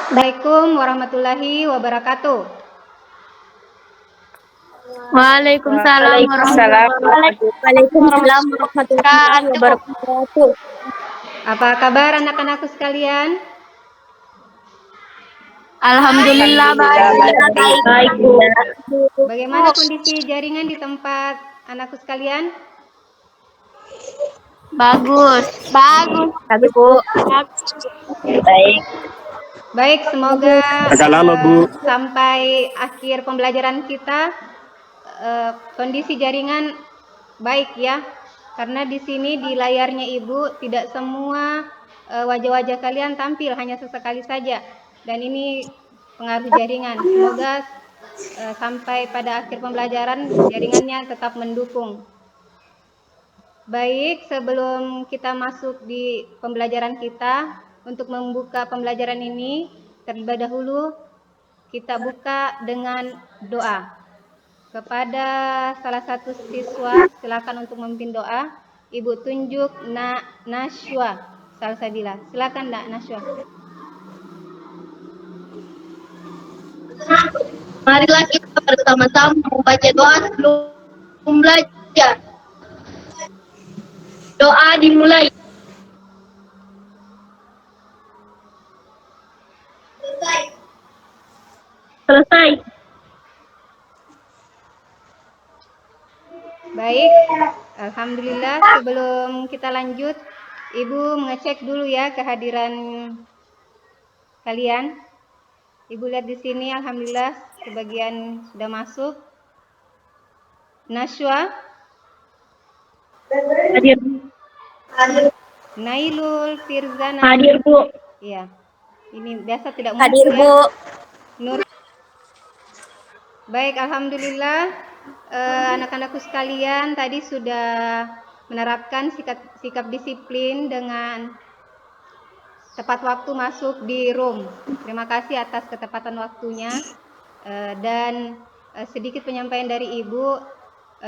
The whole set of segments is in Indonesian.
Assalamualaikum warahmatullahi wabarakatuh. Waalaikumsalam warahmatullahi wabarakatuh. Apa kabar anak-anakku sekalian? Alhamdulillah baik. Bagaimana kondisi jaringan di tempat anakku sekalian? Bagus, Bu. Baik, semoga Agak lama, Bu. sampai akhir pembelajaran kita kondisi jaringan baik ya. Karena di sini di layarnya Ibu tidak semua wajah-wajah kalian tampil, hanya sesekali saja. Dan ini pengaruh jaringan. Semoga sampai pada akhir pembelajaran jaringannya tetap mendukung. Baik, sebelum kita masuk di pembelajaran kita, untuk membuka pembelajaran ini, terlebih dahulu kita buka dengan doa. Kepada salah satu siswa, silakan untuk memimpin doa. Ibu tunjuk Nashwa Salsabila. Silakan Nashwa. Marilah kita bersama-sama membaca doa sebelum belajar. Doa dimulai. Selesai. Baik, alhamdulillah. Sebelum kita lanjut, Ibu mengecek dulu ya kehadiran kalian. Ibu lihat di sini, alhamdulillah sebagian sudah masuk. Nashwa, Hadir. Nailul Firzana. Hadir, Bu. Iya. Ini biasa tidak muncul Hadir, ya. Bu. Nur. Baik, alhamdulillah anak-anakku sekalian tadi sudah menerapkan sikap disiplin dengan tepat waktu masuk di room. Terima kasih atas ketepatan waktunya dan sedikit penyampaian dari Ibu.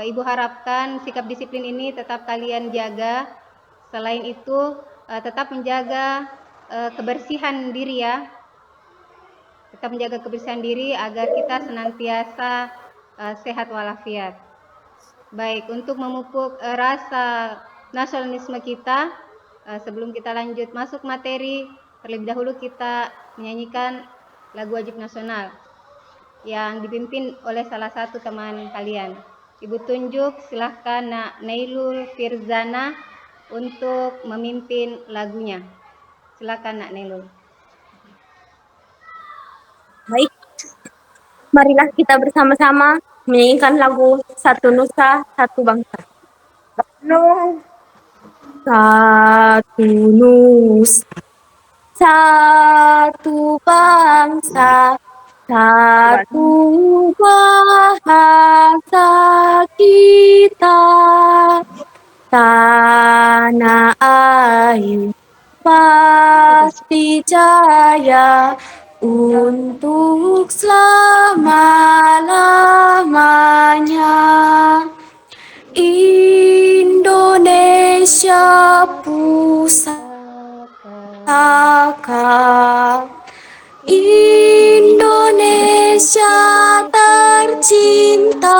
Ibu harapkan sikap disiplin ini tetap kalian jaga. Selain itu tetap menjaga kebersihan diri ya. Tetap menjaga kebersihan diri agar kita senantiasa sehat walafiat. Baik, untuk memupuk rasa nasionalisme kita, sebelum kita lanjut masuk materi, terlebih dahulu kita menyanyikan lagu wajib nasional yang dipimpin oleh salah satu teman kalian. Ibu tunjuk, silahkan Nailul Firzana untuk memimpin lagunya. Silakan Nailul. Baik. Marilah kita bersama-sama menyanyikan lagu Satu Nusa, Satu Bangsa. Satu nusa, satu bangsa, satu bahasa kita, tanah air pasti jaya untuk selama-lamanya. Indonesia pusaka, Indonesia tercinta,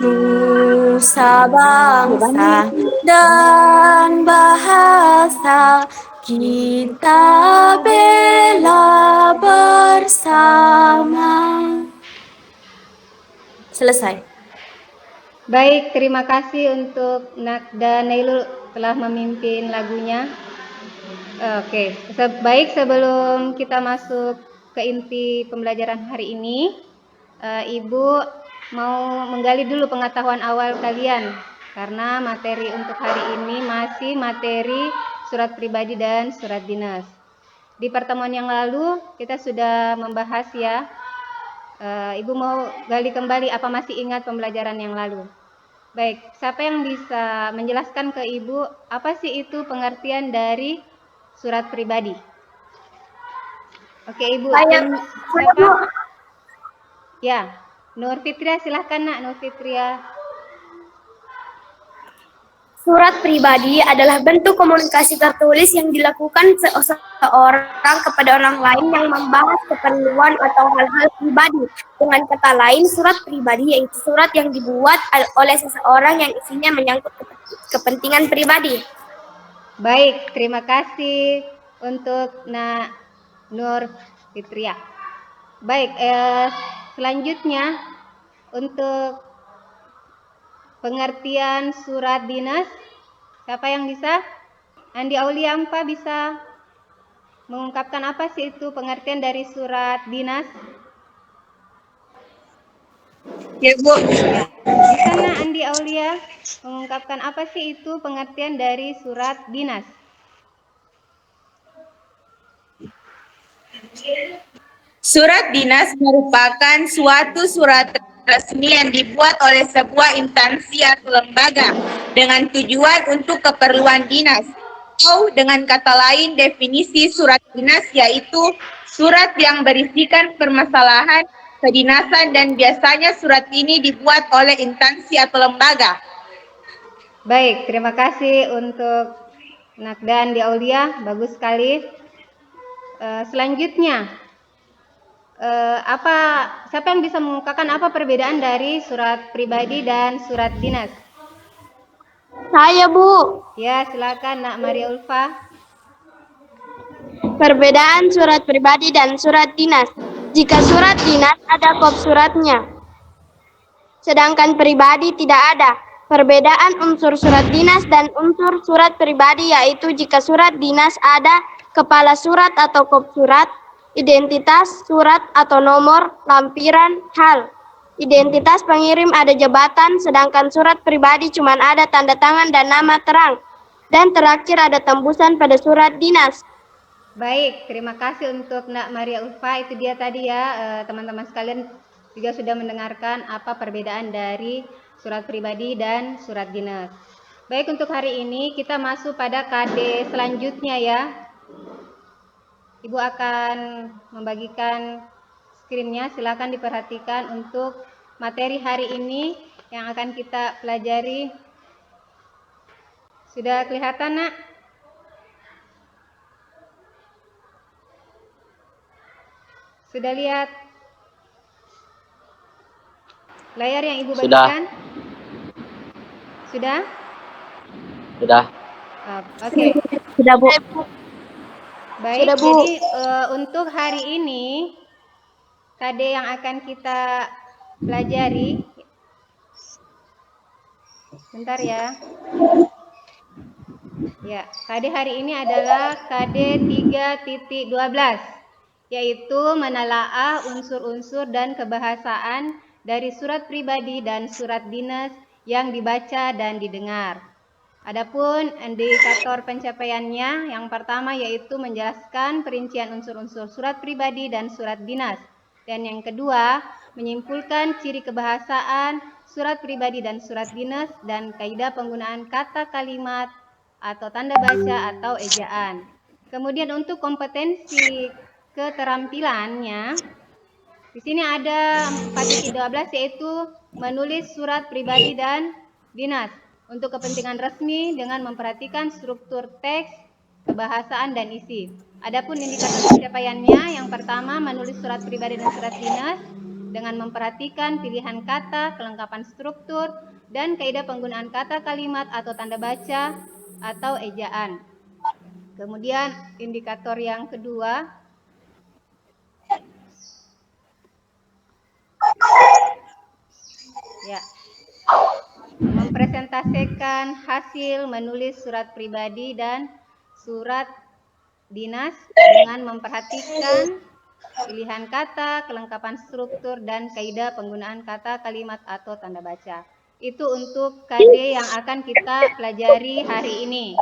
nusa bangsa dan bahasa kita bela bersama. Selesai. Baik, terima kasih untuk Nakda Nailul telah memimpin lagunya. Oke, baik, sebelum kita masuk ke inti pembelajaran hari ini, Ibu mau menggali dulu pengetahuan awal kalian, karena materi untuk hari ini masih materi surat pribadi dan surat dinas. Di pertemuan yang lalu kita sudah membahas ya. Ibu mau gali kembali apa masih ingat pembelajaran yang lalu? Baik, siapa yang bisa menjelaskan ke Ibu apa sih itu pengertian dari surat pribadi? Oke, Ibu. Siapa? Ya, Nur Fitria, silahkan Nur Fitria. Surat pribadi adalah bentuk komunikasi tertulis yang dilakukan seseorang kepada orang lain yang membahas keperluan atau hal-hal pribadi. Dengan kata lain, surat pribadi yaitu surat yang dibuat oleh seseorang yang isinya menyangkut kepentingan pribadi. Baik, terima kasih untuk Nur Fitriah. Baik, selanjutnya untuk pengertian surat dinas, siapa yang bisa? Andi Aulia Ampa bisa mengungkapkan apa sih itu pengertian dari surat dinas? Ya, Bu. Ya, bisa nak Andi Aulia mengungkapkan apa sih itu pengertian dari surat dinas? Surat dinas merupakan suatu surat resmi yang dibuat oleh sebuah instansi atau lembaga dengan tujuan untuk keperluan dinas. Atau dengan kata lain, definisi surat dinas yaitu surat yang berisikan permasalahan kedinasan dan biasanya surat ini dibuat oleh instansi atau lembaga. Baik, terima kasih untuk Nakda Andi Aulia, bagus sekali. Selanjutnya, siapa yang bisa mengungkapkan apa perbedaan dari surat pribadi dan surat dinas? Saya, Bu. Ya, silakan Nak Maria Ulfa. Perbedaan surat pribadi dan surat dinas. Jika surat dinas ada kop suratnya, sedangkan pribadi tidak ada. Perbedaan unsur surat dinas dan unsur surat pribadi yaitu jika surat dinas ada kepala surat atau kop surat, identitas surat atau nomor, lampiran, hal. Identitas pengirim ada jabatan, sedangkan surat pribadi cuma ada tanda tangan dan nama terang. Dan terakhir ada tembusan pada surat dinas. Baik, terima kasih untuk Nak Maria Ulfa. Itu dia tadi ya, teman-teman sekalian juga sudah mendengarkan apa perbedaan dari surat pribadi dan surat dinas. Baik, untuk hari ini kita masuk pada KD selanjutnya ya. Ibu akan membagikan screen-nya, silakan diperhatikan untuk materi hari ini yang akan kita pelajari. Sudah kelihatan, Nak? Sudah lihat layar yang Ibu bagikan? Sudah? Sudah. Oke. Sudah, Bu. Baik, Sudah, Bu. jadi untuk hari ini KD yang akan kita pelajari, bentar ya. Ya, KD hari ini adalah KD 3.12, yaitu menelaah unsur-unsur dan kebahasaan dari surat pribadi dan surat dinas yang dibaca dan didengar. Adapun indikator pencapaiannya, yang pertama yaitu menjelaskan perincian unsur-unsur surat pribadi dan surat dinas. Dan yang kedua, menyimpulkan ciri kebahasaan surat pribadi dan surat dinas dan kaidah penggunaan kata kalimat atau tanda baca atau ejaan. Kemudian untuk kompetensi keterampilannya, di sini ada 4.12 yaitu menulis surat pribadi dan dinas untuk kepentingan resmi dengan memperhatikan struktur teks, kebahasaan, dan isi. Adapun indikator pencapaiannya, yang pertama menulis surat pribadi dan surat dinas dengan memperhatikan pilihan kata, kelengkapan struktur, dan kaidah penggunaan kata kalimat atau tanda baca atau ejaan. Kemudian indikator yang kedua, ya, mempresentasikan hasil menulis surat pribadi dan surat dinas dengan memperhatikan pilihan kata, kelengkapan struktur, dan kaidah penggunaan kata, kalimat, atau tanda baca. Itu untuk KD yang akan kita pelajari hari ini.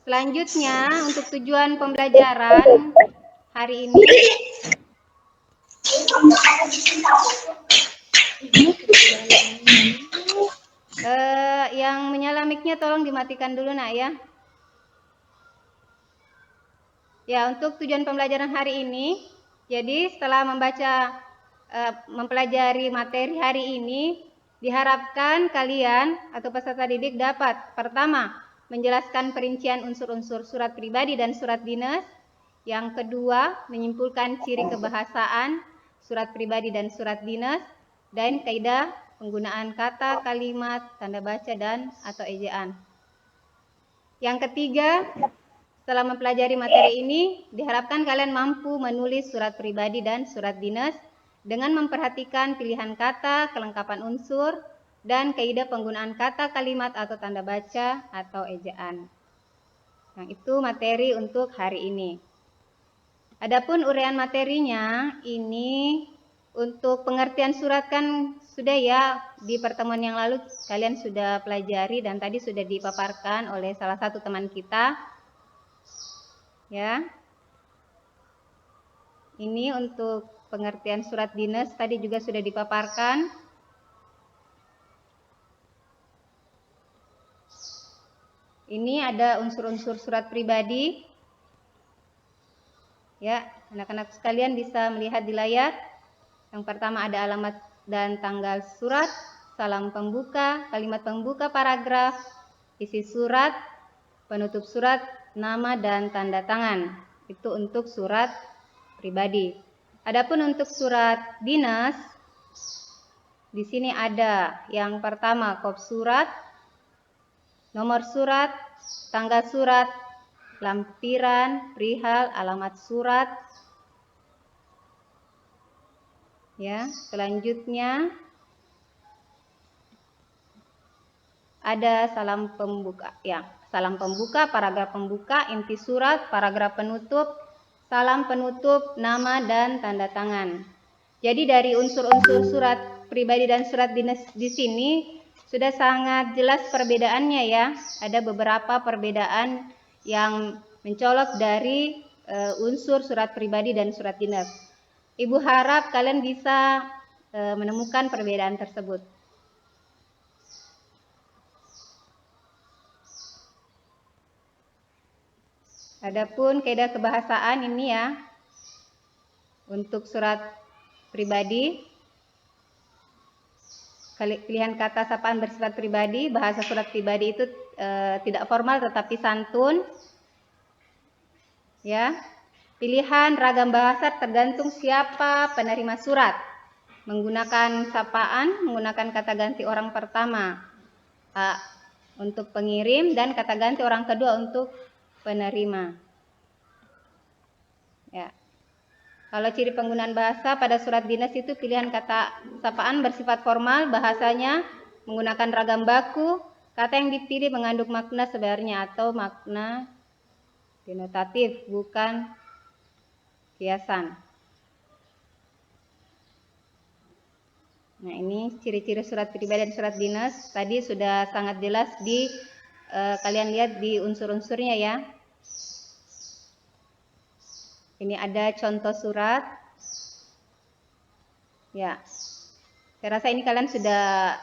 Selanjutnya, untuk tujuan pembelajaran hari ini, yang menyala mic-nya tolong dimatikan dulu, Nak, ya. Ya, untuk tujuan pembelajaran hari ini, jadi setelah mempelajari materi hari ini, Diharapkan kalian atau peserta didik dapat pertama, menjelaskan perincian unsur-unsur surat pribadi dan surat dinas. Yang kedua, menyimpulkan ciri kebahasaan surat pribadi dan surat dinas dan kaidah penggunaan kata, kalimat, tanda baca dan atau ejaan. Yang ketiga, setelah mempelajari materi ini, diharapkan kalian mampu menulis surat pribadi dan surat dinas dengan memperhatikan pilihan kata, kelengkapan unsur, dan kaidah penggunaan kata, kalimat, atau tanda baca atau ejaan. Nah, itu materi untuk hari ini. Adapun uraian materinya, ini untuk pengertian surat kan sudah ya, di pertemuan yang lalu kalian sudah pelajari dan tadi sudah dipaparkan oleh salah satu teman kita. Ya. Ini untuk pengertian surat dinas tadi juga sudah dipaparkan. Ini ada unsur-unsur surat pribadi. Ya, anak-anak sekalian bisa melihat di layar. Yang pertama ada alamat dan tanggal surat, salam pembuka, kalimat pembuka paragraf, isi surat, penutup surat, nama dan tanda tangan. Itu untuk surat pribadi. Adapun untuk surat dinas, di sini ada yang pertama kop surat, nomor surat, tanggal surat, lampiran, perihal, alamat surat. Ya, selanjutnya ada salam pembuka, ya, salam pembuka, paragraf pembuka, inti surat, paragraf penutup, salam penutup, nama dan tanda tangan. Jadi dari unsur-unsur surat pribadi dan surat dinas di sini sudah sangat jelas perbedaannya ya. Ada beberapa perbedaan yang mencolok dari unsur surat pribadi dan surat dinas. Ibu harap kalian bisa menemukan perbedaan tersebut. Adapun kaidah kebahasaan ini ya, untuk surat pribadi, pilihan kata sapaan bersifat pribadi, bahasa surat pribadi itu tidak formal tetapi santun. Ya, pilihan ragam bahasa tergantung siapa penerima surat. Menggunakan sapaan, menggunakan kata ganti orang pertama untuk pengirim dan kata ganti orang kedua untuk penerima. Ya. Kalau ciri penggunaan bahasa pada surat dinas itu pilihan kata sapaan bersifat formal, bahasanya menggunakan ragam baku, kata yang dipilih mengandung makna sebenarnya atau makna denotatif, bukan kiasan. Nah, ini ciri-ciri surat pribadi dan surat dinas tadi sudah sangat jelas di kalian lihat di unsur-unsurnya ya. Ini ada contoh surat. Ya. Saya rasa ini kalian sudah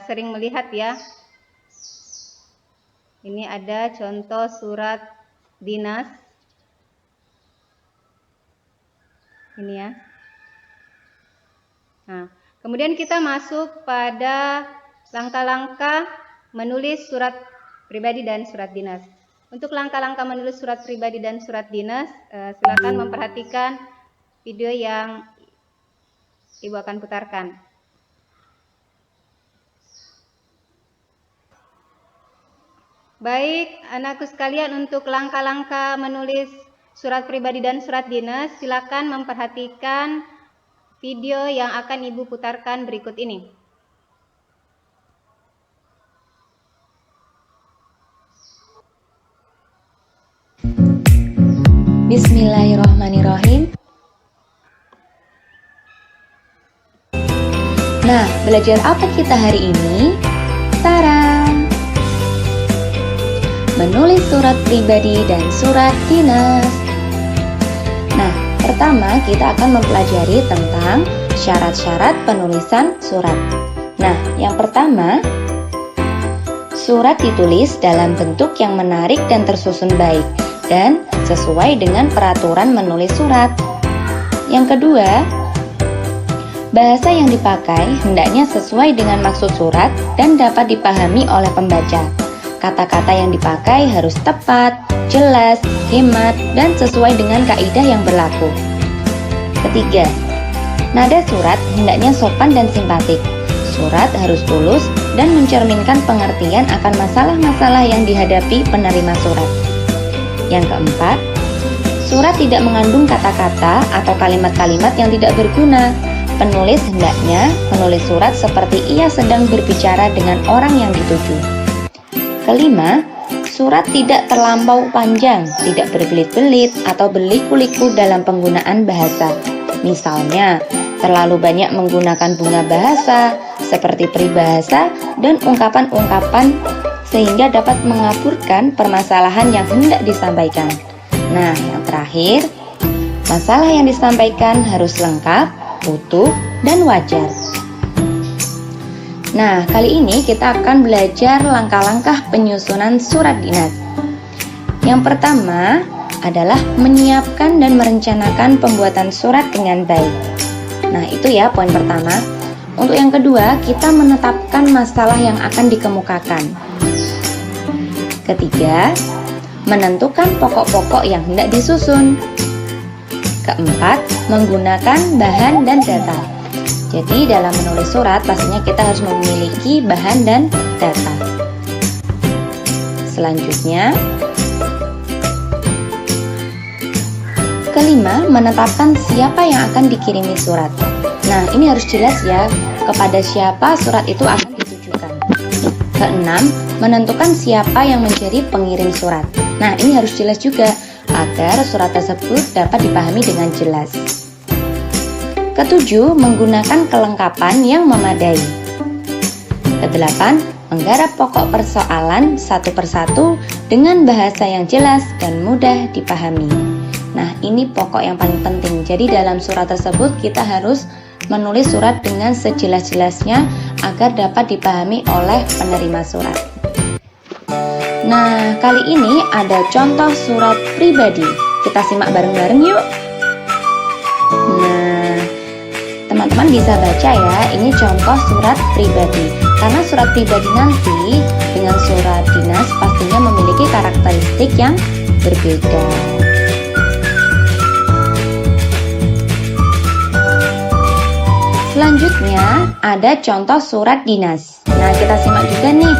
sering melihat ya. Ini ada contoh surat dinas. Ini ya. Nah, kemudian kita masuk pada langkah-langkah menulis surat pribadi dan surat dinas. Untuk langkah-langkah menulis surat pribadi dan surat dinas, silakan memperhatikan video yang Ibu akan putarkan. Baik, anakku sekalian, untuk langkah-langkah menulis surat pribadi dan surat dinas, silakan memperhatikan video yang akan Ibu putarkan berikut ini. Bismillahirrahmanirrahim. Nah, belajar apa kita hari ini? Tarang! Menulis surat pribadi dan surat dinas. Nah, pertama kita akan mempelajari tentang syarat-syarat penulisan surat. Nah, yang pertama, surat ditulis dalam bentuk yang menarik dan tersusun baik dan sesuai dengan peraturan menulis surat. Yang kedua, Bahasa yang dipakai hendaknya sesuai dengan maksud surat dan dapat dipahami oleh pembaca. Kata-kata yang dipakai harus tepat, jelas, hemat, dan sesuai dengan kaidah yang berlaku. Ketiga, nada surat hendaknya sopan dan simpatik. Surat harus tulus dan mencerminkan pengertian akan masalah-masalah yang dihadapi penerima surat. Yang keempat, surat tidak mengandung kata-kata atau kalimat-kalimat yang tidak berguna. Penulis hendaknya menulis surat seperti ia sedang berbicara dengan orang yang dituju. Kelima, surat tidak terlampau panjang, tidak berbelit-belit atau berliku-liku dalam penggunaan bahasa. Misalnya, terlalu banyak menggunakan bunga bahasa, seperti peribahasa dan ungkapan-ungkapan sehingga dapat mengaburkan permasalahan yang hendak disampaikan. Nah, yang terakhir, masalah yang disampaikan harus lengkap, utuh, dan wajar. Nah, kali ini kita akan belajar langkah-langkah penyusunan surat dinas. Yang pertama adalah menyiapkan dan merencanakan pembuatan surat dengan baik. Nah, itu ya poin pertama. Untuk yang kedua, kita menetapkan masalah yang akan dikemukakan. Ketiga, menentukan pokok-pokok yang hendak disusun. Keempat, menggunakan bahan dan data. Jadi dalam menulis surat pastinya kita harus memiliki bahan dan data. Selanjutnya, kelima, menetapkan siapa yang akan dikirimi surat. Nah, ini harus jelas ya, kepada siapa surat itu akan ditujukan. Keenam, menentukan siapa yang menjadi pengirim surat. Nah, ini harus jelas juga agar surat tersebut dapat dipahami dengan jelas. Ketujuh, menggunakan kelengkapan yang memadai. Kedelapan, menggarap pokok persoalan satu persatu dengan bahasa yang jelas dan mudah dipahami. Nah, ini pokok yang paling penting. Jadi dalam surat tersebut kita harus menulis surat dengan sejelas-jelasnya agar dapat dipahami oleh penerima surat. Nah, kali ini ada contoh surat pribadi. Kita simak bareng-bareng yuk. Nah, teman-teman bisa baca ya, ini contoh surat pribadi. Karena surat pribadi nanti dengan surat dinas pastinya memiliki karakteristik yang berbeda. Selanjutnya ada contoh surat dinas. Nah, kita simak juga nih.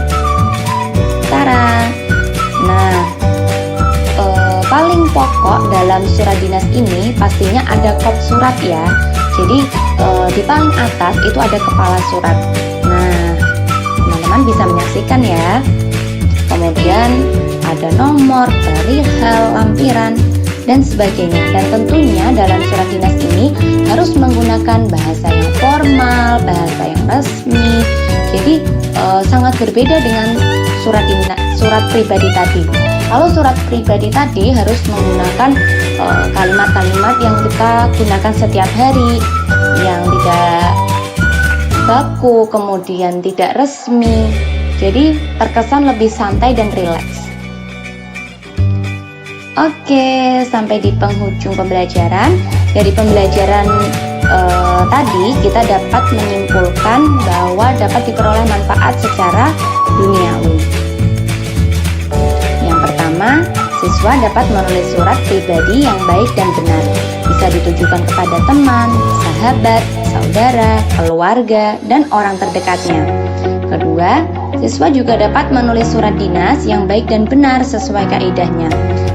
Tara. Nah, paling pokok dalam surat dinas ini pastinya ada kop surat ya. Jadi di paling atas itu ada kepala surat. Nah, teman-teman bisa menyaksikan ya. Kemudian ada nomor, perihal, lampiran, dan sebagainya. Dan tentunya dalam surat dinas ini harus menggunakan bahasa yang formal, bahasa yang resmi. Jadi sangat berbeda dengan surat pribadi tadi. Kalau surat pribadi tadi harus menggunakan kalimat-kalimat yang kita gunakan setiap hari, yang tidak baku, kemudian tidak resmi. Jadi terkesan lebih santai dan rileks. Oke, sampai di penghujung pembelajaran. Dari pembelajaran tadi kita dapat menyimpulkan bahwa dapat diperoleh manfaat secara duniawi. Yang pertama, siswa dapat menulis surat pribadi yang baik dan benar. Bisa ditujukan kepada teman, sahabat, saudara, keluarga, dan orang terdekatnya. Kedua, siswa juga dapat menulis surat dinas yang baik dan benar sesuai kaidahnya.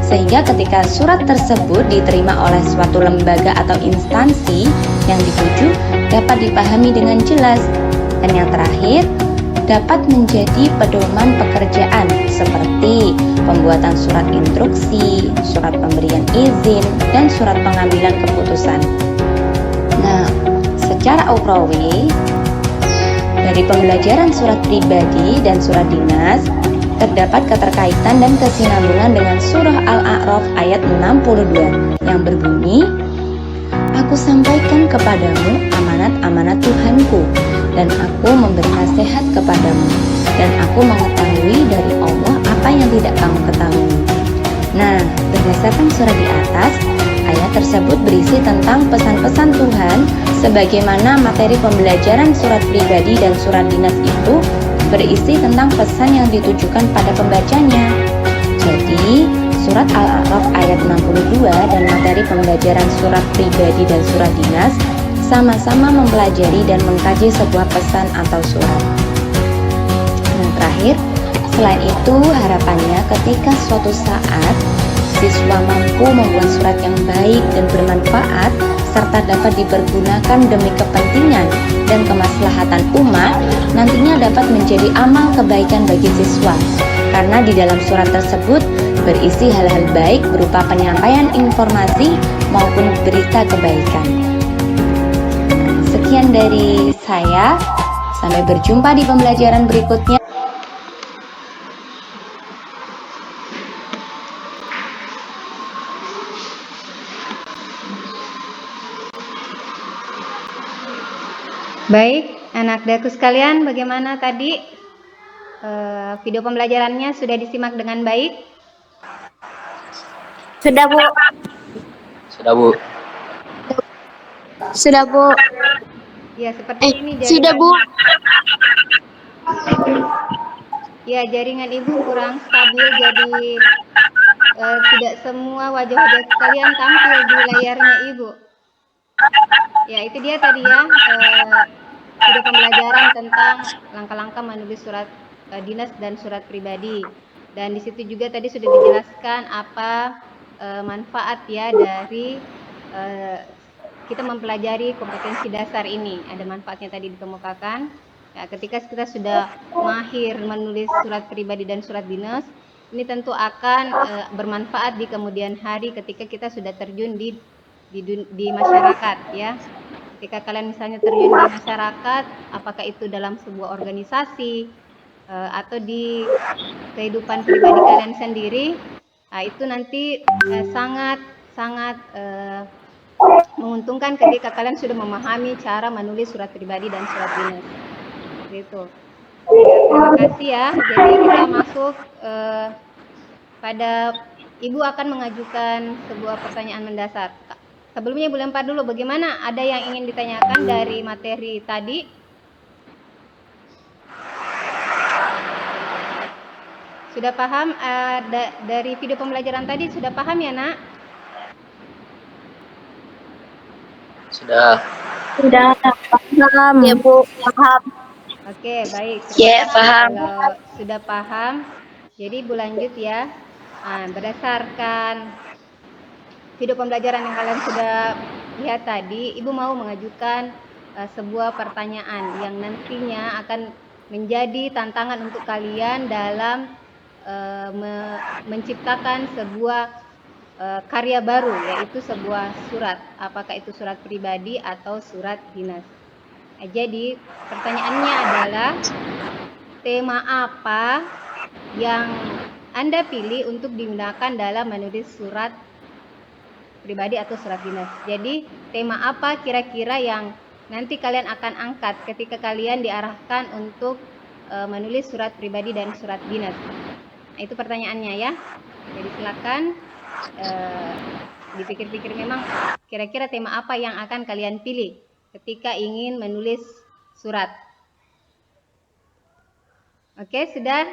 Sehingga ketika surat tersebut diterima oleh suatu lembaga atau instansi yang dituju dapat dipahami dengan jelas. Dan yang terakhir, dapat menjadi pedoman pekerjaan seperti pembuatan surat instruksi, surat pemberian izin, dan surat pengambilan keputusan. Nah, secara ukhrawi, dari pembelajaran surat pribadi dan surat dinas, terdapat keterkaitan dan kesinambungan dengan surah Al-A'raf ayat 62 yang berbunyi, "Aku sampaikan kepadamu amanat-amanat Tuhanku, dan aku memberi nasihat kepadamu, dan aku mengetahui dari Allah apa yang tidak kamu ketahui." Nah, berdasarkan surah di atas, Ayat tersebut berisi tentang pesan-pesan Tuhan sebagaimana materi pembelajaran surat pribadi dan surat dinas itu berisi tentang pesan yang ditujukan pada pembacanya. Jadi, surat Al-A'raf ayat 62 dan materi pembelajaran surat pribadi dan surat dinas sama-sama mempelajari dan mengkaji sebuah pesan atau surat. Nah, terakhir, selain itu harapannya ketika suatu saat siswa mampu membuat surat yang baik dan bermanfaat serta dapat dipergunakan demi kepentingan dan kemaslahatan umat, nantinya dapat menjadi amal kebaikan bagi siswa. Karena di dalam surat tersebut berisi hal-hal baik berupa penyampaian informasi maupun berita kebaikan. Sekian dari saya, sampai berjumpa di pembelajaran berikutnya. Baik, anak daku sekalian, bagaimana tadi video pembelajarannya sudah disimak dengan baik? Sudah, Bu. Sudah, Bu. Sudah, Bu. Ya, seperti ini Sudah, Bu. Ya, jaringan Ibu kurang stabil, jadi tidak semua wajah-wajah kalian tampil di layarnya Ibu. Ya, itu dia tadi ya, video pembelajaran tentang langkah-langkah menulis surat dinas dan surat pribadi. Dan di situ juga tadi sudah dijelaskan apa manfaat ya dari kita mempelajari kompetensi dasar ini. Ada manfaatnya tadi dikemukakan. Ya, ketika kita sudah mahir menulis surat pribadi dan surat dinas, ini tentu akan bermanfaat di kemudian hari ketika kita sudah terjun di masyarakat ya. Ketika kalian misalnya terjun di masyarakat, apakah itu dalam sebuah organisasi atau di kehidupan pribadi kalian sendiri, itu nanti sangat menguntungkan ketika kalian sudah memahami cara menulis surat pribadi dan surat dinas. Gitu. Terima kasih ya. Jadi kita masuk pada Ibu akan mengajukan sebuah pertanyaan mendasar. Sebelumnya Ibu lempar dulu, bagaimana? Ada yang ingin ditanyakan dari materi tadi? Sudah paham dari video pembelajaran tadi? Sudah paham ya, Nak? Sudah. Sudah paham. Ya, Bu. Paham. Oke, baik. Ya, paham. Kalau sudah paham, jadi Ibu lanjut ya. Berdasarkan video pembelajaran yang kalian sudah lihat tadi, Ibu mau mengajukan sebuah pertanyaan yang nantinya akan menjadi tantangan untuk kalian dalam menciptakan sebuah karya baru, yaitu sebuah surat. Apakah itu surat pribadi atau surat dinas? Jadi pertanyaannya adalah tema apa yang Anda pilih untuk digunakan dalam menulis surat pribadi atau surat dinas. Jadi tema apa kira-kira yang nanti kalian akan angkat ketika kalian diarahkan untuk menulis surat pribadi dan surat dinas. Nah, itu pertanyaannya ya. Jadi silakan dipikir-pikir memang kira-kira tema apa yang akan kalian pilih ketika ingin menulis surat. Oke, sudah?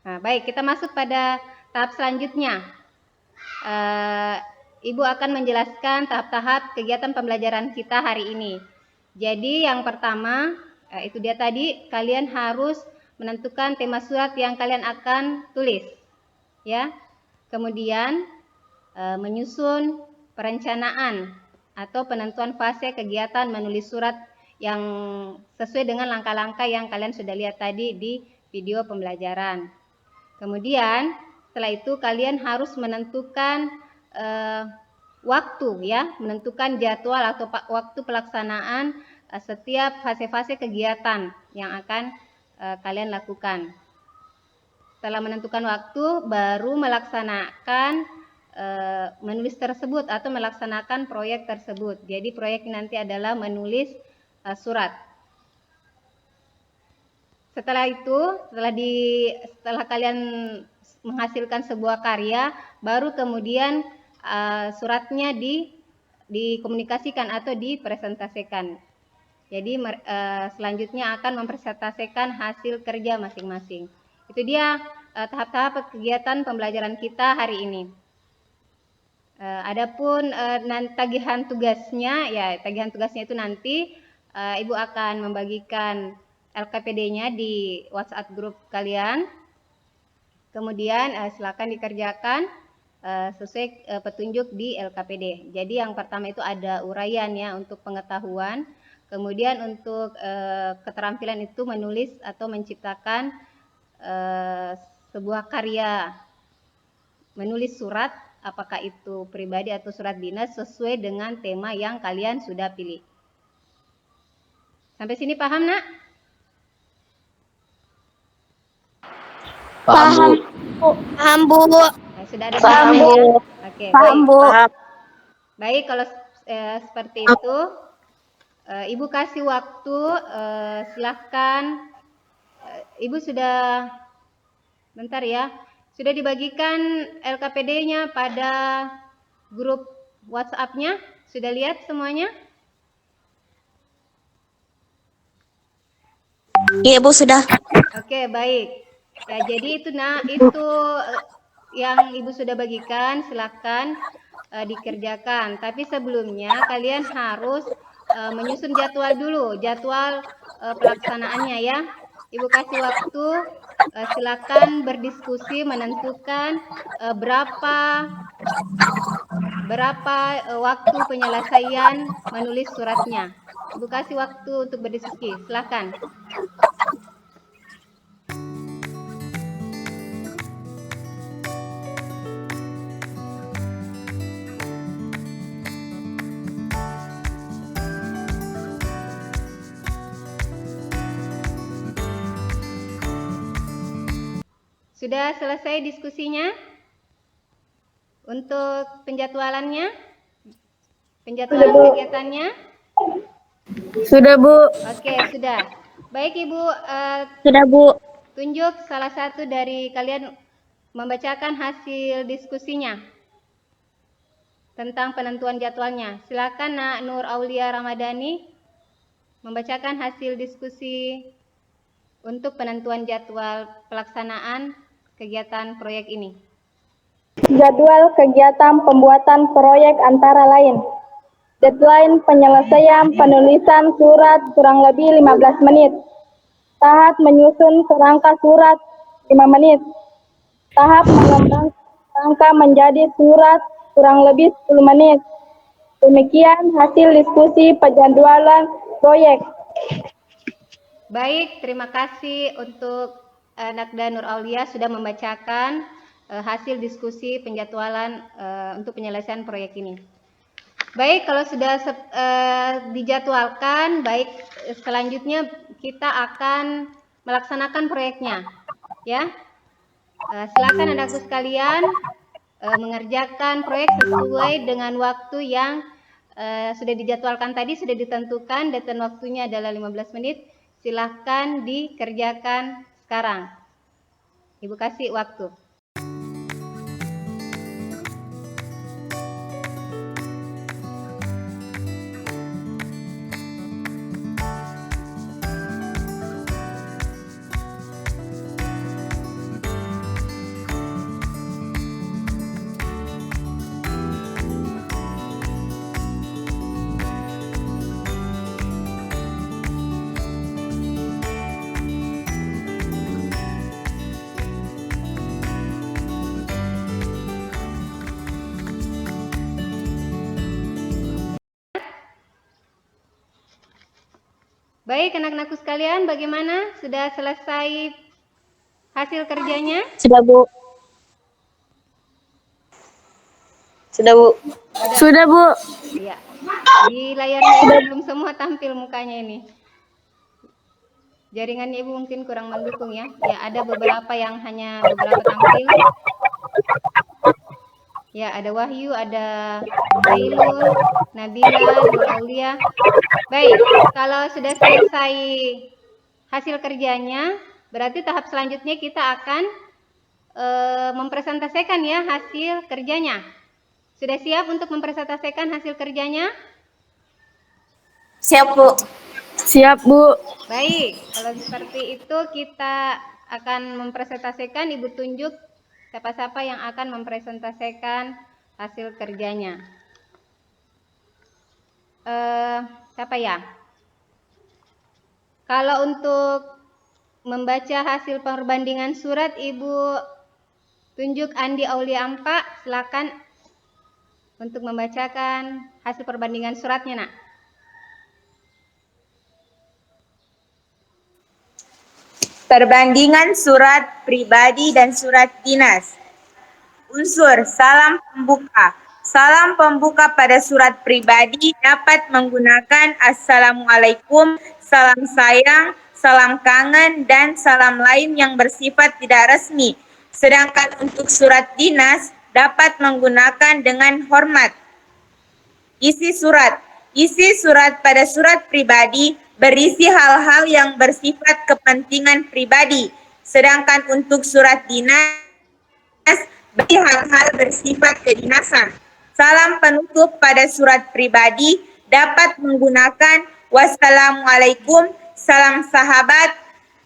Nah, baik, kita masuk pada tahap selanjutnya. Ibu akan menjelaskan tahap-tahap kegiatan pembelajaran kita hari ini. Jadi yang pertama, itu dia tadi, kalian harus menentukan tema surat yang kalian akan tulis. Ya. Kemudian menyusun perencanaan atau penentuan fase kegiatan menulis surat yang sesuai dengan langkah-langkah yang kalian sudah lihat tadi di video pembelajaran. Kemudian setelah itu kalian harus menentukan waktu ya, menentukan jadwal atau waktu pelaksanaan setiap fase-fase kegiatan yang akan kalian lakukan. Setelah menentukan waktu, baru melaksanakan menulis tersebut atau melaksanakan proyek tersebut. Jadi proyek nanti adalah menulis surat. Setelah itu, setelah kalian menghasilkan sebuah karya, baru kemudian suratnya dikomunikasikan atau dipresentasikan. Jadi selanjutnya akan mempresentasikan hasil kerja masing-masing. Itu dia tahap-tahap kegiatan pembelajaran kita hari ini. Adapun tagihan tugasnya, ya tagihan tugasnya itu nanti Ibu akan membagikan LKPD-nya di WhatsApp grup kalian. Kemudian silakan dikerjakan sesuai petunjuk di LKPD. Jadi yang pertama itu ada uraian ya untuk pengetahuan. Kemudian untuk keterampilan itu menulis atau menciptakan sebuah karya, menulis surat, apakah itu pribadi atau surat dinas sesuai dengan tema yang kalian sudah pilih. Sampai sini paham, Nak? Paham, Bu. Paham, Bu. Nah, sudah ada Paham, jawabannya Bu. ya? Oke, Paham, baik. Bu. Baik, kalau seperti itu, Ibu kasih waktu, silahkan. Ibu sudah, bentar ya, sudah dibagikan LKPD-nya pada grup WhatsApp-nya? Sudah lihat semuanya? Iya Bu, sudah. Oke, baik. Ya, jadi itu yang Ibu sudah bagikan, silakan dikerjakan. Tapi sebelumnya kalian harus menyusun jadwal dulu, jadwal pelaksanaannya ya. Ibu kasih waktu, silakan berdiskusi menentukan berapa waktu penyelesaian menulis suratnya. Ibu kasih waktu untuk berdiskusi, silakan. Sudah selesai diskusinya? Untuk penjadwalannya? Penjadwalan kegiatannya? Sudah, Bu. Oke, sudah. Baik, Ibu. Sudah, Bu. Tunjuk salah satu dari kalian membacakan hasil diskusinya tentang penentuan jadwalnya. Silakan Nak Nur Aulia Ramadhani membacakan hasil diskusi untuk penentuan jadwal pelaksanaan kegiatan proyek ini. Jadwal kegiatan pembuatan proyek antara lain. Deadline penyelesaian penulisan surat kurang lebih 15 menit. Tahap menyusun kerangka surat 5 menit. Tahap mengembangkan kerangka menjadi surat kurang lebih 10 menit. Demikian hasil diskusi penjadwalan proyek. Baik, terima kasih untuk Nakda Nur Aulia sudah membacakan hasil diskusi penjadwalan untuk penyelesaian proyek ini. Baik, kalau sudah dijadwalkan, baik selanjutnya kita akan melaksanakan proyeknya. Ya, silakan anak-anakku sekalian mengerjakan proyek sesuai dengan waktu yang sudah dijadwalkan tadi, sudah ditentukan, deadline waktunya adalah 15 menit. Silahkan dikerjakan sekarang. Ibu kasih waktu. Baik, anak-anakku sekalian, bagaimana? Sudah selesai hasil kerjanya? Sudah, Bu. Sudah Bu. Sudah, Bu. Iya. Di layarnya Ibu belum semua tampil mukanya ini. Jaringannya Ibu mungkin kurang mendukung ya. Ya, ada beberapa yang hanya beberapa tampil. Ya, ada Wahyu, ada Zailul, Nabila, Nur Aulia. Baik, kalau sudah selesai hasil kerjanya, berarti tahap selanjutnya kita akan mempresentasikan ya hasil kerjanya. Sudah siap untuk mempresentasikan hasil kerjanya? Siap, Bu. Siap, Bu. Baik, kalau seperti itu kita akan mempresentasikan, Ibu tunjuk siapa-siapa yang akan mempresentasikan hasil kerjanya. Siapa ya? Kalau untuk membaca hasil perbandingan surat, Ibu tunjuk Andi Aulia Ampa, silakan untuk membacakan hasil perbandingan suratnya, Nak. Perbandingan surat pribadi dan surat dinas. Unsur salam pembuka. Salam pembuka pada surat pribadi dapat menggunakan Assalamualaikum, salam sayang, salam kangen, dan salam lain yang bersifat tidak resmi. Sedangkan untuk surat dinas dapat menggunakan dengan hormat. Isi surat. Isi surat pada surat pribadi berisi hal-hal yang bersifat kepentingan pribadi. Sedangkan untuk surat dinas berisi hal-hal bersifat kedinasan. Salam penutup pada surat pribadi dapat menggunakan wassalamualaikum, salam sahabat,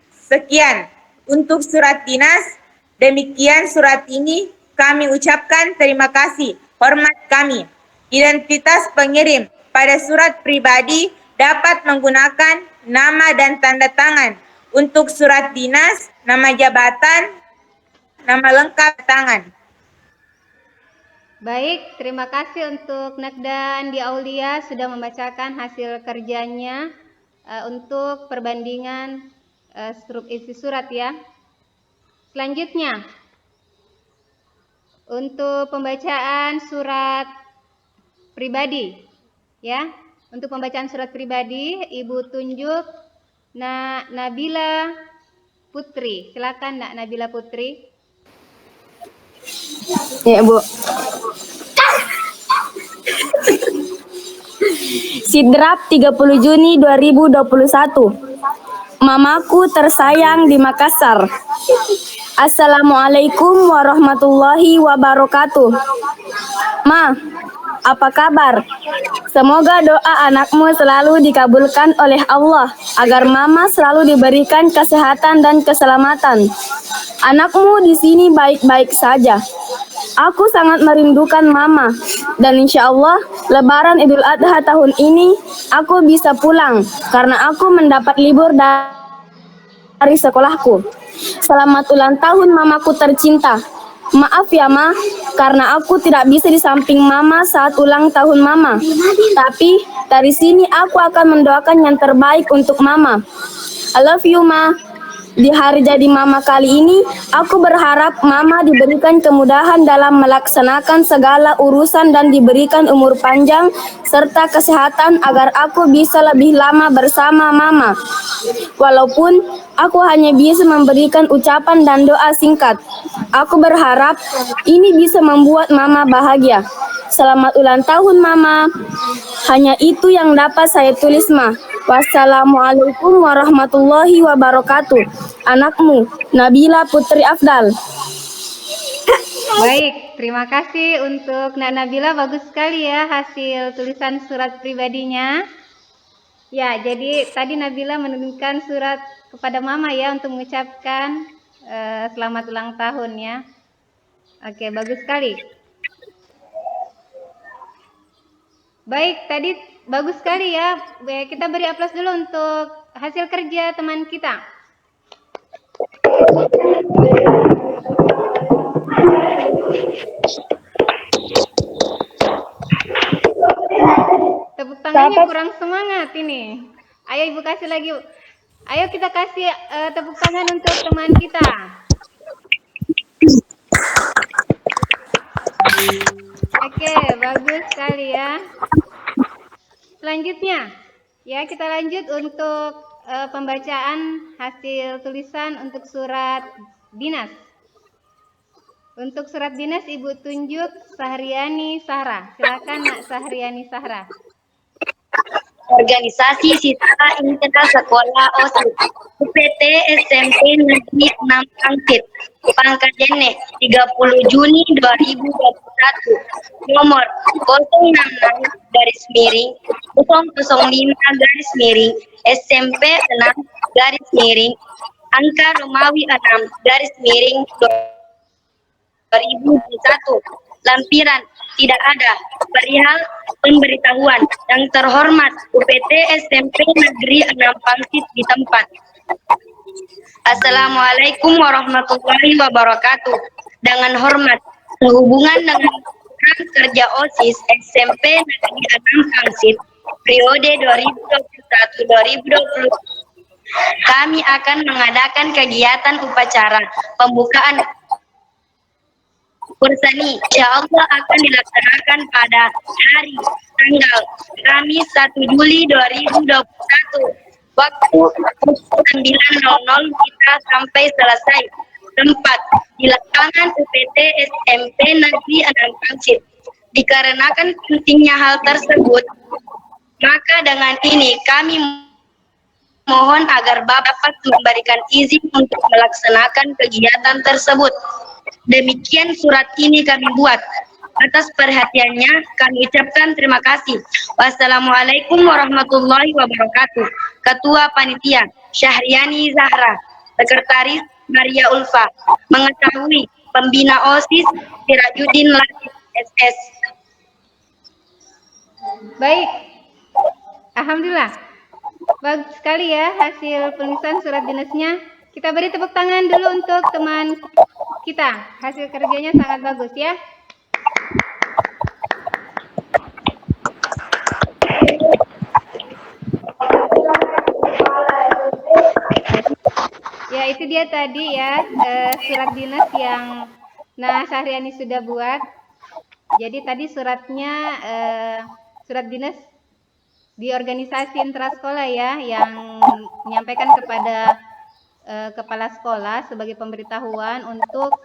sekian. Untuk surat dinas, demikian surat ini kami ucapkan terima kasih, hormat kami. Identitas pengirim pada surat pribadi dapat menggunakan nama dan tanda tangan. Untuk surat dinas, nama jabatan, nama lengkap tangan. Baik, terima kasih untuk Nakda Andi Aulia sudah membacakan hasil kerjanya untuk perbandingan isi surat ya. Selanjutnya, untuk pembacaan surat pribadi ya. Untuk pembacaan surat pribadi, Ibu tunjuk Nabila Putri. Silakan Nak Nabila Putri. Ya, Bu. Sidrap 30 Juni 2021. Mamaku tersayang di Makassar. Assalamualaikum warahmatullahi wabarakatuh. Ma, apa kabar? Semoga doa anakmu selalu dikabulkan oleh Allah agar mama selalu diberikan kesehatan dan keselamatan. Anakmu di sini baik-baik saja. Aku sangat merindukan mama dan insya Allah Lebaran Idul Adha tahun ini aku bisa pulang karena aku mendapat libur dari sekolahku. Selamat ulang tahun mamaku tercinta. Maaf ya Ma, karena aku tidak bisa di samping Mama saat ulang tahun Mama. Tapi dari sini aku akan mendoakan yang terbaik untuk Mama. I love you Ma. Di hari jadi Mama kali ini, aku berharap Mama diberikan kemudahan dalam melaksanakan segala urusan dan diberikan umur panjang serta kesehatan agar aku bisa lebih lama bersama Mama. Walaupun aku hanya bisa memberikan ucapan dan doa singkat, aku berharap ini bisa membuat Mama bahagia. Selamat ulang tahun Mama. Hanya itu yang dapat saya tulis Ma. Wassalamualaikum warahmatullahi wabarakatuh. Anakmu, Nabila Putri Afdal. Baik, terima kasih untuk Nak Nabila. Bagus sekali ya hasil tulisan surat pribadinya. Ya, jadi tadi Nabila menurunkan surat kepada Mama ya untuk mengucapkan selamat ulang tahun ya. Oke, bagus sekali. Baik, tadi bagus sekali ya. Kita beri aplaus dulu untuk hasil kerja teman kita. Tepuk tangannya kurang semangat ini. Ayo Ibu kasih lagi. Ayo kita kasih tepuk tangan untuk teman kita. Oke, bagus sekali ya. Selanjutnya, ya kita lanjut untuk pembacaan hasil tulisan untuk surat dinas. Untuk surat dinas Ibu tunjuk Sahriani Sahra. Silakan Nak Sahriani Sahra. Organisasi Siswa Internal Sekolah OSIS UPT SMP Negeri 6 Angkit. Pangkat Dene 30 Juni 2021 nomor 066-005 SMP 6 angka Romawi 6 2021 lampiran tidak ada perihal pemberitahuan yang terhormat UPT SMP Negeri 6 Pangsit di tempat. Assalamualaikum warahmatullahi wabarakatuh. Dengan hormat, sehubungan dengan program kerja OSIS SMP Negeri 6 Pangsit periode 2021-2020, kami akan mengadakan kegiatan upacara pembukaan Kursani. Insyaallah akan dilaksanakan pada hari tanggal Kamis 1 Juli 2021. Waktu 9.00 kita sampai selesai. Tempat di lapangan UPT SMP Negeri 6 Pangsit. Dikarenakan pentingnya hal tersebut, maka dengan ini kami mohon agar Bapak dapat memberikan izin untuk melaksanakan kegiatan tersebut. Demikian surat ini kami buat. Atas perhatiannya kami ucapkan terima kasih. Wassalamualaikum warahmatullahi wabarakatuh. Ketua Panitia Syahriani Zahra, Sekretaris Maria Ulfa, mengetahui Pembina OSIS Sirajuddin Latif SS. Baik, alhamdulillah. Bagus sekali ya hasil penulisan surat dinasnya. Kita beri tepuk tangan dulu untuk teman kita. Hasil kerjanya sangat bagus ya. Ya, itu dia tadi ya surat dinas yang Syahriani sudah buat. Jadi tadi suratnya surat dinas di organisasi intrasekolah ya, yang menyampaikan kepada kepala sekolah sebagai pemberitahuan untuk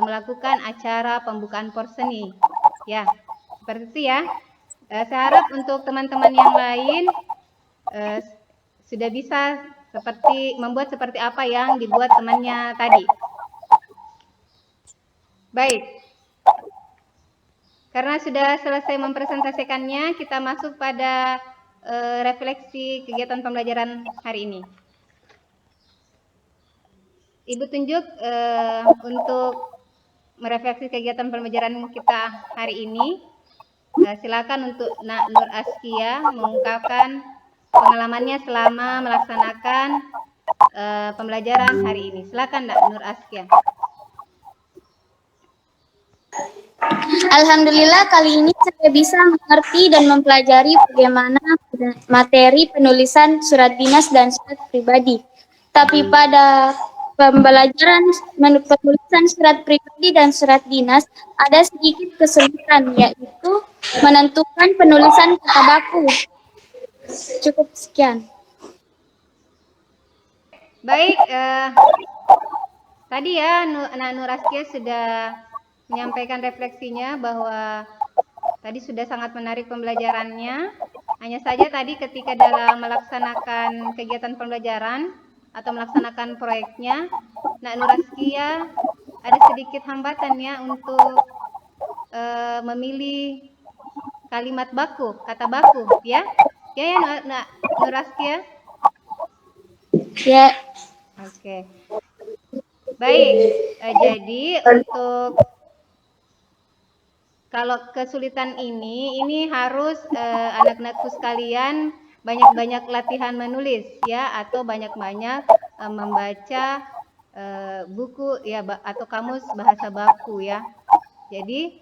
melakukan acara pembukaan porseni. Ya, seperti itu ya. Saya harap untuk teman-teman yang lain sudah bisa membuat seperti apa yang dibuat temannya tadi. Baik. Karena sudah selesai mempresentasikannya, kita masuk pada refleksi kegiatan pembelajaran hari ini. Ibu tunjuk untuk merefleksi kegiatan pembelajaran kita hari ini. Silakan untuk Nak Nur Askia mengungkapkan pengalamannya selama melaksanakan pembelajaran hari ini. Silakan Nak Nur Askia. Alhamdulillah kali ini saya bisa mengerti dan mempelajari bagaimana materi penulisan surat dinas dan surat pribadi. Tapi pada pembelajaran penulisan surat pribadi dan surat dinas ada sedikit kesulitan, yaitu menentukan penulisan kata baku. Cukup sekian. Baik, tadi ya Nak Nur Askia sudah menyampaikan refleksinya bahwa tadi sudah sangat menarik pembelajarannya. Hanya saja tadi ketika dalam melaksanakan kegiatan pembelajaran atau melaksanakan proyeknya, Nak Nur Askia ada sedikit hambatannya untuk memilih kalimat baku, kata baku, ya? Ya Nak Nur Askia? Ya. Oke. Baik, jadi untuk kalau kesulitan ini harus anak-anakku sekalian banyak-banyak latihan menulis ya, atau banyak-banyak membaca buku ya atau kamus bahasa baku ya. Jadi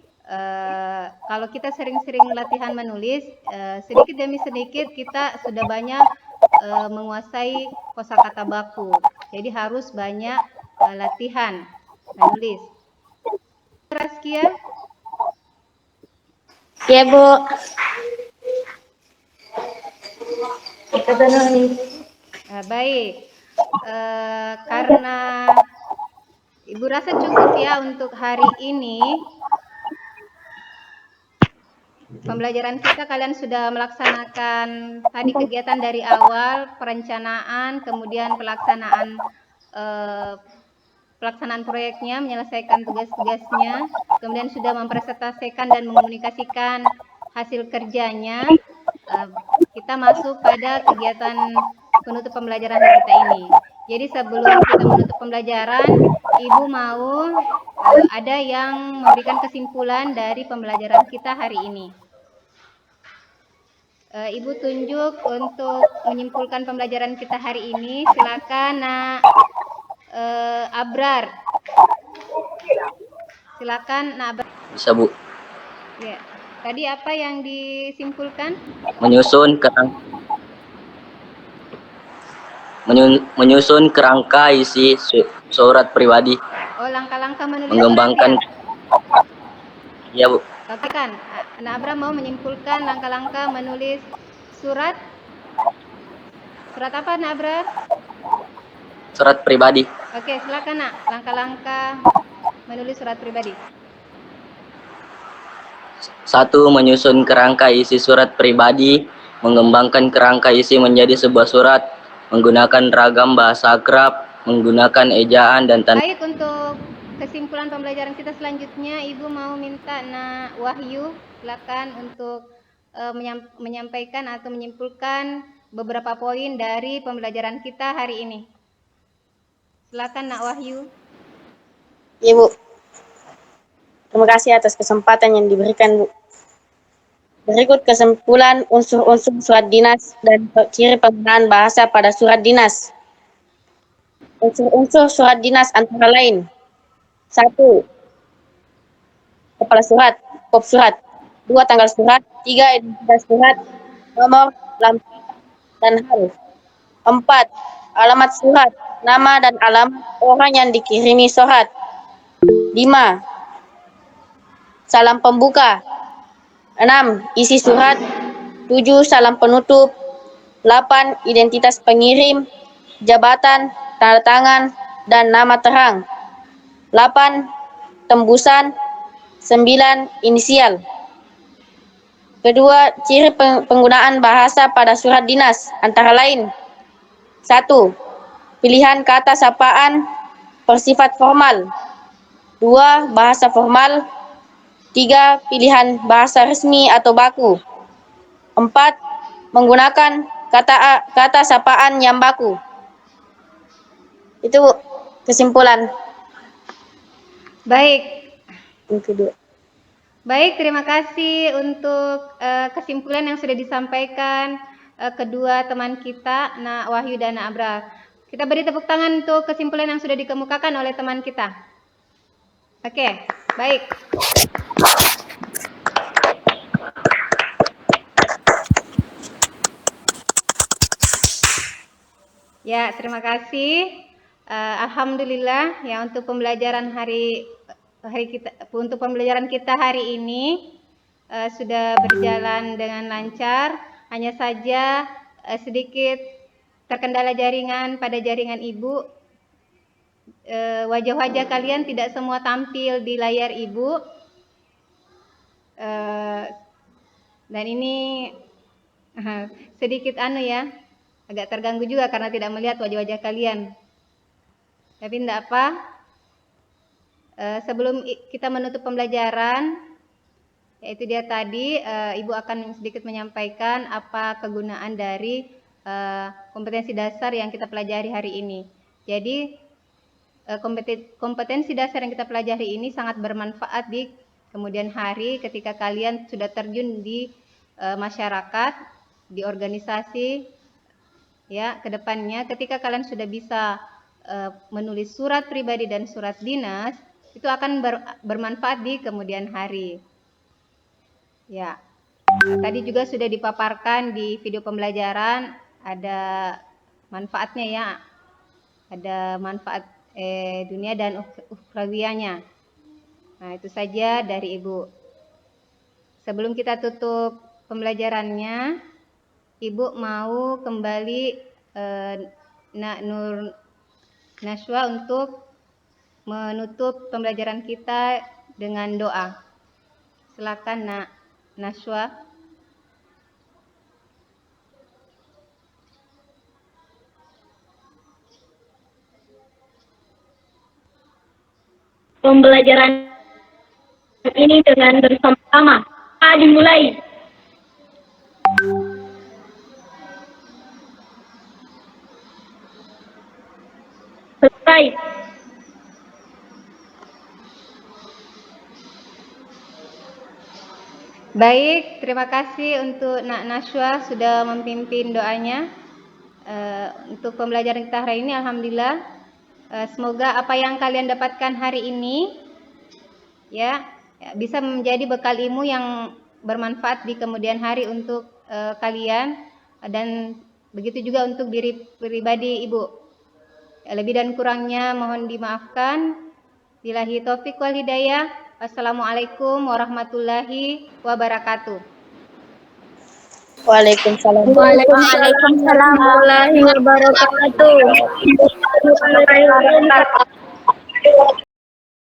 kalau kita sering-sering latihan menulis, sedikit demi sedikit kita sudah banyak menguasai kosakata baku. Jadi harus banyak latihan menulis. Raskia? Ya, Bu. Baik. Karena Ibu rasa cukup ya untuk hari ini. Pembelajaran kita kalian sudah melaksanakan tadi kegiatan dari awal, perencanaan, kemudian pelaksanaan pelaksanaan proyeknya, menyelesaikan tugas-tugasnya, kemudian sudah mempresentasikan dan mengomunikasikan hasil kerjanya, kita masuk pada kegiatan penutup pembelajaran kita ini. Jadi sebelum kita menutup pembelajaran, Ibu mau ada yang memberikan kesimpulan dari pembelajaran kita hari ini. Ibu tunjuk untuk menyimpulkan pembelajaran kita hari ini. Silakan Nak Abrar. Silakan Nak Abrar. Bisa, Bu. Ya. Tadi apa yang disimpulkan? Menyusun kerangka isi surat pribadi. Oh, langkah-langkah menulis Mengembangkan. surat ya? Iya, Bu. Oke kan, Nak Abrar mau menyimpulkan langkah-langkah menulis surat. Surat apa Nak Abrar? Surat pribadi. Oke, silakan Nak, langkah-langkah menulis surat pribadi. 1. Menyusun kerangka isi surat pribadi, mengembangkan kerangka isi menjadi sebuah surat, menggunakan ragam bahasa akrab, menggunakan ejaan dan tanda. Baik, untuk kesimpulan pembelajaran kita selanjutnya, Ibu mau minta Nak Wahyu, silakan untuk menyampaikan atau menyimpulkan beberapa poin dari pembelajaran kita hari ini. Silakan Nak Wahyu. Ya, Bu. Terima kasih atas kesempatan yang diberikan, Bu. Berikut kesimpulan unsur-unsur surat dinas dan ciri penggunaan bahasa pada surat dinas. Unsur-unsur surat dinas antara lain: 1. Kepala surat, kop surat. 2. Tanggal surat. 3. Identitas surat, nomor, lampiran, dan hal. 4. Alamat surat, nama dan alamat orang yang dikirimi surat. 5. Salam pembuka. 6. Isi surat. 7. Salam penutup. 8. Identitas pengirim, jabatan, tanda tangan, dan nama terang. 8. Tembusan. 9. Inisial. Kedua, ciri penggunaan bahasa pada surat dinas antara lain: 1. Pilihan kata sapaan bersifat formal. 2. Bahasa formal. 3. Pilihan bahasa resmi atau baku. 4. Menggunakan kata sapaan yang baku. Itu kesimpulan. Baik. Yang kedua. Baik, terima kasih untuk kesimpulan yang sudah disampaikan kedua teman kita, Nak Wahyu dan Nak Abrar. Kita beri tepuk tangan untuk kesimpulan yang sudah dikemukakan oleh teman kita. Oke, baik. Ya, terima kasih. Alhamdulillah ya untuk pembelajaran untuk pembelajaran kita hari ini sudah berjalan dengan lancar. Hanya saja sedikit terkendala jaringan pada jaringan Ibu. Wajah-wajah kalian tidak semua tampil di layar Ibu. Dan ini sedikit agak terganggu juga karena tidak melihat wajah-wajah kalian. Tapi tidak apa. Sebelum kita menutup pembelajaran, yaitu dia tadi, Ibu akan sedikit menyampaikan apa kegunaan dari kompetensi dasar yang kita pelajari hari ini. Jadi, kompetensi dasar yang kita pelajari ini sangat bermanfaat di kemudian hari ketika kalian sudah terjun di masyarakat, di organisasi, ya, ke depannya ketika kalian sudah bisa menulis surat pribadi dan surat dinas, itu akan bermanfaat di kemudian hari. Ya, tadi juga sudah dipaparkan di video pembelajaran, ada manfaatnya ya, ada manfaat dunia dan ukhrawiyahnya. Nah, itu saja dari Ibu. Sebelum kita tutup pembelajarannya, Ibu mau kembali Nak Nur Nashwa untuk menutup pembelajaran kita dengan doa. Silakan Nak Nashwa. pembelajaran ini dengan bersama-sama. Dimulai. Selesai. Baik, terima kasih untuk Nak Nashwa sudah memimpin doanya. Untuk pembelajaran kita hari ini, alhamdulillah. Semoga apa yang kalian dapatkan hari ini ya bisa menjadi bekal ilmu yang bermanfaat di kemudian hari untuk kalian, dan begitu juga untuk diri pribadi Ibu. Lebih dan kurangnya mohon dimaafkan. Billahi taufik wal hidayah. Wassalamualaikum warahmatullahi wabarakatuh. Waalaikumsalam. Waalaikumsalam warahmatullahi wabarakatuh.